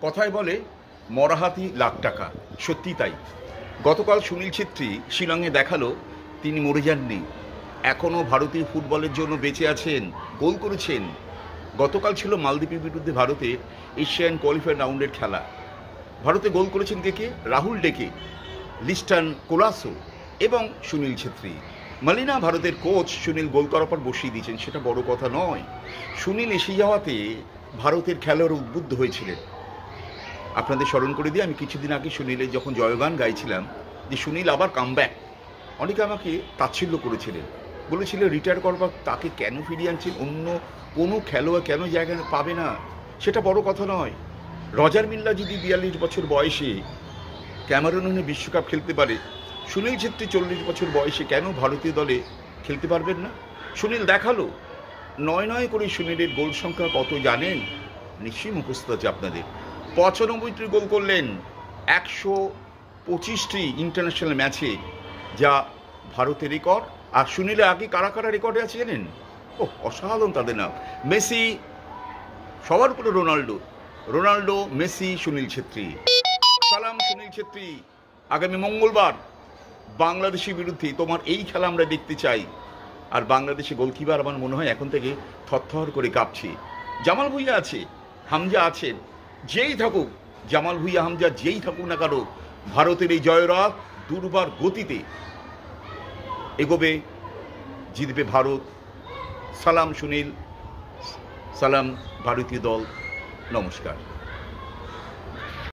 কথায় বলে মরাহাতি লাখ টাকা, সত্যি তাই। গতকাল সুনীল ছেত্রী শিলংয়ে দেখালো তিনি মরে যাননি, এখনও ভারতীয় ফুটবলের জন্য বেঁচে আছেন, গোল করেছেন। গতকাল ছিল মালদ্বীপের বিরুদ্ধে ভারতের এশিয়ান কোয়ালিফায়ার রাউন্ডের খেলা। ভারতে গোল করেছেন কে? রাহুল ডেকে, লিস্টান কোলাসো এবং সুনীল ছেত্রী। মালিনা ভারতের কোচ সুনীল গোল করার পর বসিয়ে দিয়েছেন, সেটা বড় কথা নয়। সুনীল এসে যাওয়াতে ভারতের খেলোয়াড় উদ্বুদ্ধ হয়েছিলেন। আপনাদের স্মরণ করে দিয়ে আমি কিছুদিন আগে সুনীলের যখন জয়গান গাইছিলাম যে সুনীল আবার কামব্যাক, অনেকে আমাকে তাচ্ছিল্য করেছিলেন, বলেছিলেন রিটায়ার করবার তাকে কেন ফিরিয়ে আনছেন, অন্য কোনো খেলোয়াড় কেন জায়গা পাবে না, সেটা বড় কথা নয়। রজার মিল্লা যদি 42 বছর বয়সে ক্যামেরুনে বিশ্বকাপ খেলতে পারে, সুনীল ছেত্রী 40 বছর বয়সে কেন ভারতীয় দলে খেলতে পারবেন না? সুনীল দেখালো, নয় করে সুনীলের গোল সংখ্যা কত জানেন? নিশ্চয়ই মুখস্থ আছে আপনাদের। 95টি গোল করলেন 125টি ইন্টারন্যাশনাল ম্যাচে, যা ভারতের রেকর্ড। আর সুনীলের আগে কারা কারা রেকর্ডে আছে জানেন? ও অসাধারণ তাদের নাম। মেসি, সবার উপরে রোনাল্ডো, মেসি, সুনীল ছেত্রী। সালাম সুনীল ছেত্রী, আগামী মঙ্গলবার বাংলাদেশের বিরুদ্ধে তোমার এই খেলা আমরা দেখতে চাই। আর বাংলাদেশে গোলকিপার আমার মনে হয় এখন থেকে থরথর করে কাঁপছে। জামাল ভুঁইয়া আছে, হামজা আছেন, যেই থাকুক, জামাল ভুঁইয়া হামজা যেই থাকুক না কারো, ভারতের এই জয়রাত দুর্বার গতিতে এগোবে, জিতবে ভারত। সালাম সুনীল, সালাম ভারতীয় দল, নমস্কার।